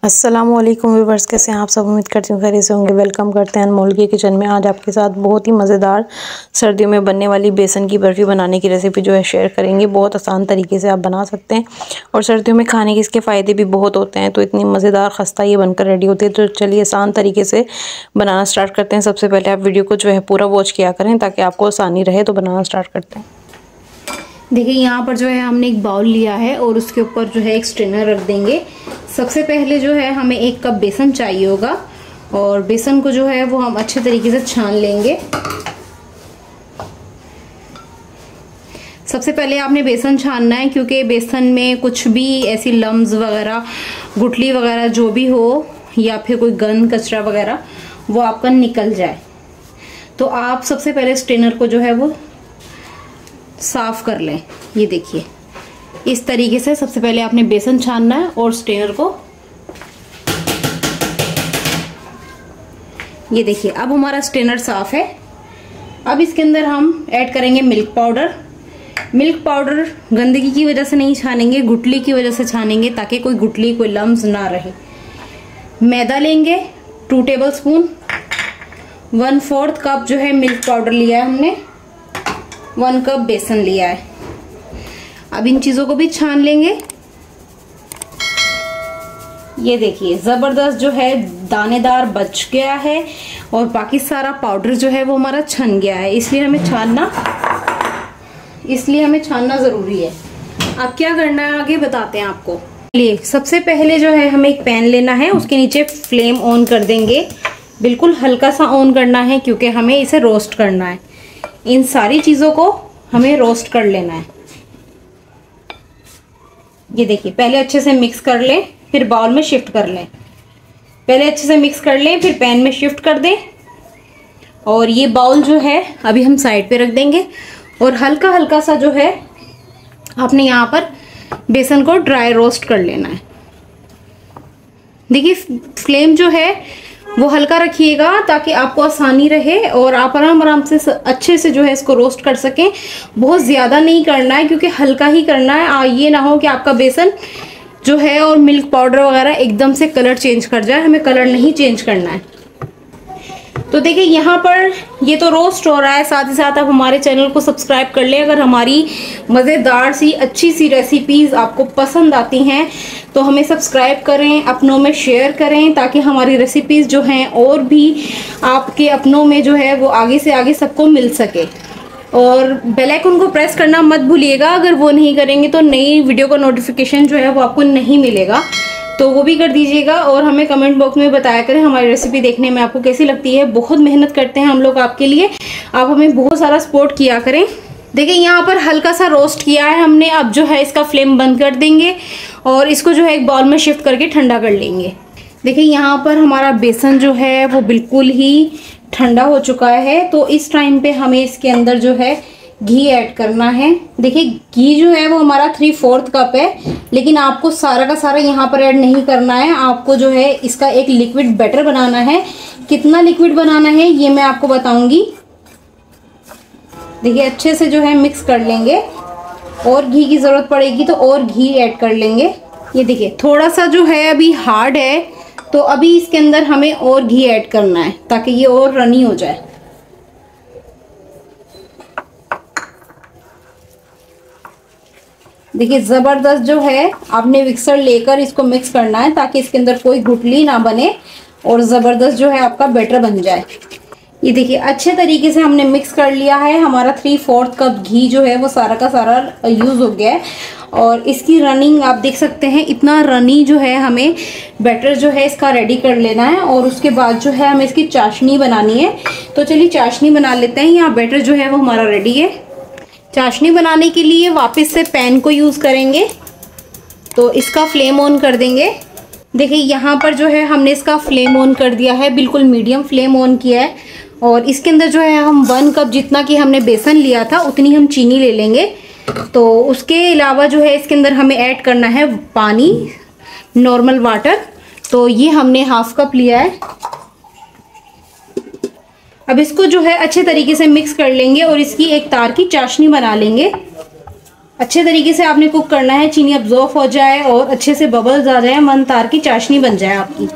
अस्सलामुअलैकुम व्यूवर्स, कैसे हैं आप सब। उम्मीद करती हूँ खैरियत से होंगे। वेलकम करते हैं अनमोल की किचन में। आज आपके साथ बहुत ही मज़ेदार सर्दियों में बनने वाली बेसन की बर्फ़ी बनाने की रेसिपी जो है शेयर करेंगे। बहुत आसान तरीके से आप बना सकते हैं और सर्दियों में खाने के इसके फ़ायदे भी बहुत होते हैं। तो इतनी मज़ेदार खस्ता ये बनकर रेडी होती है। तो चलिए आसान तरीके से बनाना स्टार्ट करते हैं। सबसे पहले आप वीडियो को जो है पूरा वॉच किया करें ताकि आपको आसानी रहे। तो बनाना स्टार्ट करते हैं। देखिए यहाँ पर जो है हमने एक बाउल लिया है और उसके ऊपर जो है एक स्ट्रेनर रख देंगे। सबसे पहले जो है हमें 1 कप बेसन चाहिए होगा और बेसन को जो है वो हम अच्छे तरीके से छान लेंगे। सबसे पहले आपने बेसन छानना है क्योंकि बेसन में कुछ भी ऐसी लम्स वगैरह, गुठली वगैरह जो भी हो या फिर कोई गंद कचरा वगैरह वो आपका निकल जाए। तो आप सबसे पहले स्ट्रेनर को जो है वो साफ कर लें। ये देखिए इस तरीके से सबसे पहले आपने बेसन छानना है और स्ट्रेनर को, ये देखिए अब हमारा स्ट्रेनर साफ है। अब इसके अंदर हम ऐड करेंगे मिल्क पाउडर। मिल्क पाउडर गंदगी की वजह से नहीं छानेंगे, गुठली की वजह से छानेंगे ताकि कोई गुठली, कोई लम्स ना रहे। मैदा लेंगे 2 टेबल स्पून। 1/4 कप जो है मिल्क पाउडर लिया है हमने। 1 कप बेसन लिया है। अब इन चीजों को भी छान लेंगे। ये देखिए जबरदस्त जो है दानेदार बच गया है और बाकी सारा पाउडर जो है वो हमारा छन गया है। इसलिए हमें छानना जरूरी है। अब क्या करना है आगे बताते हैं आपको। चलिए सबसे पहले जो है हमें एक पैन लेना है, उसके नीचे फ्लेम ऑन कर देंगे। बिल्कुल हल्का सा ऑन करना है क्योंकि हमें इसे रोस्ट करना है। इन सारी चीजों को हमें रोस्ट कर लेना है। ये देखिए पहले अच्छे से मिक्स कर लें, फिर बाउल में शिफ्ट कर लें। पहले अच्छे से मिक्स कर लें, फिर पैन में शिफ्ट कर दें और ये बाउल जो है अभी हम साइड पे रख देंगे। और हल्का हल्का सा जो है आपने यहाँ पर बेसन को ड्राई रोस्ट कर लेना है। देखिए फ्लेम जो है वो हल्का रखिएगा ताकि आपको आसानी रहे और आप आराम से अच्छे से जो है इसको रोस्ट कर सकें। बहुत ज़्यादा नहीं करना है क्योंकि हल्का ही करना है। ये ना हो कि आपका बेसन जो है और मिल्क पाउडर वगैरह एकदम से कलर चेंज कर जाए। हमें कलर नहीं चेंज करना है। तो देखिए यहाँ पर ये तो रोस्ट हो रहा है, साथ ही साथ आप हमारे चैनल को सब्सक्राइब कर लें। अगर हमारी मज़ेदार सी अच्छी सी रेसिपीज़ आपको पसंद आती हैं तो हमें सब्सक्राइब करें, अपनों में शेयर करें ताकि हमारी रेसिपीज़ जो हैं और भी आपके अपनों में जो है वो आगे से आगे सबको मिल सके। और बेल आइकन को प्रेस करना मत भूलिएगा। अगर वो नहीं करेंगे तो नई वीडियो का नोटिफिकेशन जो है वो आपको नहीं मिलेगा, तो वो भी कर दीजिएगा। और हमें कमेंट बॉक्स में बताया करें हमारी रेसिपी देखने में आपको कैसी लगती है। बहुत मेहनत करते हैं हम लोग आपके लिए, आप हमें बहुत सारा सपोर्ट किया करें। देखिए यहाँ पर हल्का सा रोस्ट किया है हमने। अब जो है इसका फ्लेम बंद कर देंगे और इसको जो है एक बाउल में शिफ्ट करके ठंडा कर लेंगे। देखिए यहाँ पर हमारा बेसन जो है वो बिल्कुल ही ठंडा हो चुका है। तो इस टाइम पे हमें इसके अंदर जो है घी ऐड करना है। देखिए घी जो है वो हमारा 3/4 कप है, लेकिन आपको सारा का सारा यहाँ पर ऐड नहीं करना है। आपको जो है इसका एक लिक्विड बैटर बनाना है। कितना लिक्विड बनाना है ये मैं आपको बताऊंगी। देखिए अच्छे से जो है मिक्स कर लेंगे और घी की ज़रूरत पड़ेगी तो और घी ऐड कर लेंगे। ये देखिए थोड़ा सा जो है अभी हार्ड है तो अभी इसके अंदर हमें और घी ऐड करना है ताकि ये और रनी हो जाए। देखिए ज़बरदस्त जो है आपने मिक्सर लेकर इसको मिक्स करना है ताकि इसके अंदर कोई गुठली ना बने और ज़बरदस्त जो है आपका बैटर बन जाए। ये देखिए अच्छे तरीके से हमने मिक्स कर लिया है। हमारा 3/4 कप घी जो है वो सारा का सारा यूज़ हो गया है और इसकी रनिंग आप देख सकते हैं। इतना रनी जो है हमें बैटर जो है इसका रेडी कर लेना है और उसके बाद जो है हमें इसकी चाशनी बनानी है। तो चलिए चाशनी बना लेते हैं। यहाँ बैटर जो है वो हमारा रेडी है। चाशनी बनाने के लिए वापस से पैन को यूज़ करेंगे तो इसका फ्लेम ऑन कर देंगे। देखिए यहाँ पर जो है हमने इसका फ्लेम ऑन कर दिया है, बिल्कुल मीडियम फ्लेम ऑन किया है। और इसके अंदर जो है हम 1 कप जितना कि हमने बेसन लिया था उतनी हम चीनी ले लेंगे। तो उसके अलावा जो है इसके अंदर हमें ऐड करना है पानी, नॉर्मल वाटर। तो ये हमने 1/2 कप लिया है। अब इसको जो है अच्छे तरीके से मिक्स कर लेंगे और इसकी एक तार की चाशनी बना लेंगे। अच्छे तरीके से आपने कुक करना है, चीनी अब्जॉर्ब हो जाए और अच्छे से बबल्स आ जाए, मन तार की चाशनी बन जाए आपकी,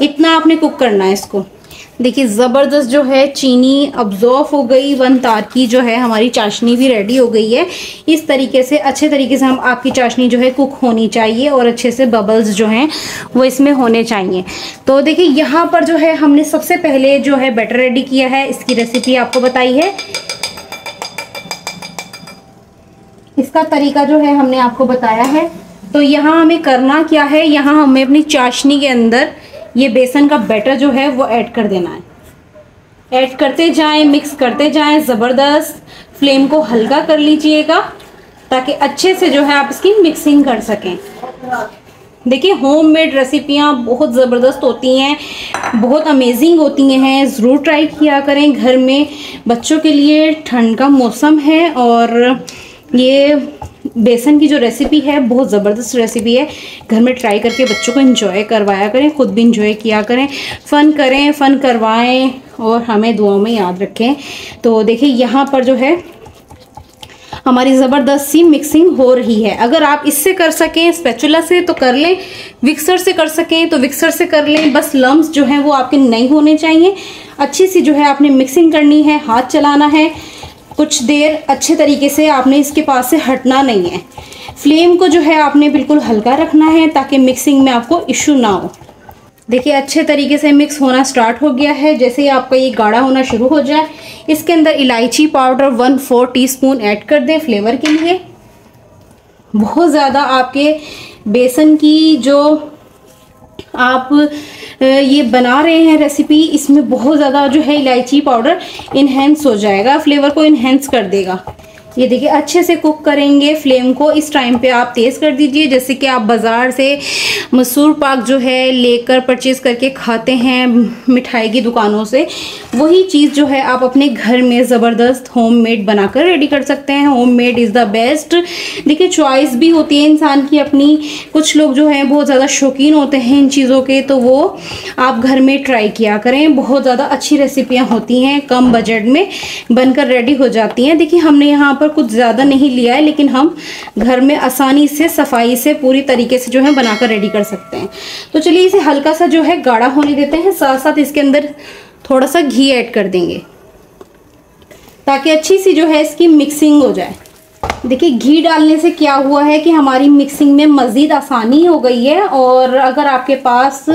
इतना आपने कुक करना है इसको। देखिए ज़बरदस्त जो है चीनी अब्जॉर्ब हो गई, वन तार की जो है हमारी चाशनी भी रेडी हो गई है। इस तरीके से अच्छे तरीके से हम आपकी चाशनी जो है कुक होनी चाहिए और अच्छे से बबल्स जो हैं वो इसमें होने चाहिए। तो देखिए यहाँ पर जो है हमने सबसे पहले जो है बैटर रेडी किया है, इसकी रेसिपी आपको बताई है, इसका तरीका जो है हमने आपको बताया है। तो यहाँ हमें करना क्या है, यहाँ हमें अपनी चाशनी के अंदर ये बेसन का बैटर जो है वो ऐड कर देना है। ऐड करते जाएं, मिक्स करते जाएं ज़बरदस्त। फ्लेम को हल्का कर लीजिएगा ताकि अच्छे से जो है आप इसकी मिक्सिंग कर सकें। देखिए होममेड रेसिपियाँ बहुत ज़बरदस्त होती हैं, बहुत अमेजिंग होती हैं, ज़रूर ट्राई किया करें घर में। बच्चों के लिए ठंड का मौसम है और ये बेसन की जो रेसिपी है बहुत ज़बरदस्त रेसिपी है। घर में ट्राई करके बच्चों को एंजॉय करवाया करें, खुद भी एंजॉय किया करें, फ़न करें, फ़न करवाएं और हमें दुआओं में याद रखें। तो देखिए यहाँ पर जो है हमारी ज़बरदस्त सी मिक्सिंग हो रही है। अगर आप इससे कर सकें स्पैचुला से तो कर लें, विक्सर से कर सकें तो विक्सर से कर लें, बस लम्स जो हैं वो आपके नहीं होने चाहिए। अच्छी सी जो है आपने मिक्सिंग करनी है, हाथ चलाना है कुछ देर, अच्छे तरीके से आपने इसके पास से हटना नहीं है। फ्लेम को जो है आपने बिल्कुल हल्का रखना है ताकि मिक्सिंग में आपको इशू ना हो। देखिए अच्छे तरीके से मिक्स होना स्टार्ट हो गया है। जैसे ही आपका ये गाढ़ा होना शुरू हो जाए, इसके अंदर इलायची पाउडर 1/4 टीस्पून ऐड कर दें फ्लेवर के लिए। बहुत ज़्यादा आपके बेसन की जो आप ये बना रहे हैं रेसिपी, इसमें बहुत ज़्यादा जो है इलायची पाउडर इन्हेंस हो जाएगा, फ्लेवर को इन्हेंस कर देगा। ये देखिए अच्छे से कुक करेंगे। फ्लेम को इस टाइम पे आप तेज़ कर दीजिए। जैसे कि आप बाज़ार से मसूर पाक जो है लेकर परचेज़ करके खाते हैं मिठाई की दुकानों से, वही चीज़ जो है आप अपने घर में ज़बरदस्त होममेड बनाकर रेडी कर सकते हैं। Homemade is the best. देखिए चॉइस भी होती है इंसान की अपनी, कुछ लोग जो हैं बहुत ज़्यादा शौकीन होते हैं इन चीज़ों के, तो वो आप घर में ट्राई किया करें। बहुत ज़्यादा अच्छी रेसिपियाँ होती हैं, कम बजट में बनकर रेडी हो जाती हैं। देखिए हमने यहाँ पर कुछ ज़्यादा नहीं लिया है, लेकिन हम घर में आसानी से सफाई से पूरी तरीके से जो है बनाकर रेडी कर सकते हैं। तो चलिए इसे हल्का सा जो है गाढ़ा होने देते हैं। साथ साथ इसके अंदर थोड़ा सा घी ऐड कर देंगे ताकि अच्छी सी जो है इसकी मिक्सिंग हो जाए। देखिए घी डालने से क्या हुआ है कि हमारी मिक्सिंग में मज़ीद आसानी हो गई है। और अगर आपके पास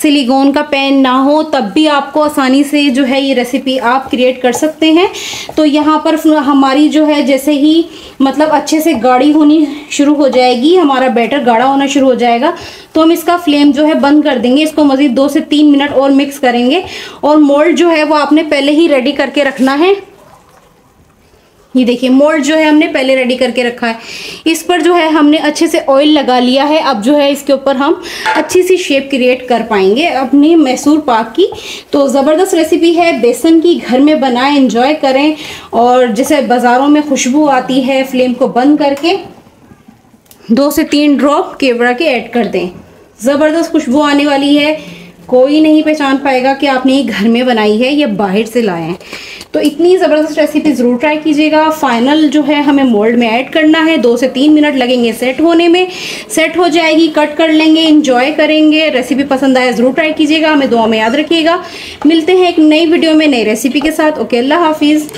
सिलिकॉन का पैन ना हो तब भी आपको आसानी से जो है ये रेसिपी आप क्रिएट कर सकते हैं। तो यहाँ पर हमारी जो है जैसे ही मतलब अच्छे से गाढ़ी होनी शुरू हो जाएगी, हमारा बैटर गाढ़ा होना शुरू हो जाएगा, तो हम इसका फ्लेम जो है बंद कर देंगे। इसको मज़ीद 2 से 3 मिनट और मिक्स करेंगे। और मोल्ड जो है वो आपने पहले ही रेडी करके रखना है। ये देखिए मोल्ड जो है हमने पहले रेडी करके रखा है। इस पर जो है हमने अच्छे से ऑयल लगा लिया है। अब जो है इसके ऊपर हम अच्छी सी शेप क्रिएट कर पाएंगे अपनी मैसूर पाक की। तो ज़बरदस्त रेसिपी है बेसन की, घर में बनाएं, एंजॉय करें। और जैसे बाज़ारों में खुशबू आती है, फ्लेम को बंद करके 2 से 3 ड्रॉप केवड़ा के ऐड कर दें। ज़बरदस्त खुशबू आने वाली है, कोई नहीं पहचान पाएगा कि आपने ये घर में बनाई है या बाहर से लाए हैं। तो इतनी ज़बरदस्त रेसिपी ज़रूर ट्राई कीजिएगा। फाइनल जो है हमें मोल्ड में ऐड करना है। 2 से 3 मिनट लगेंगे सेट होने में। सेट हो जाएगी, कट कर लेंगे, एंजॉय करेंगे। रेसिपी पसंद आए ज़रूर ट्राई कीजिएगा, हमें दुआ में याद रखिएगा। मिलते हैं एक नई वीडियो में नई रेसिपी के साथ। ओके, अल्लाह हाफिज़।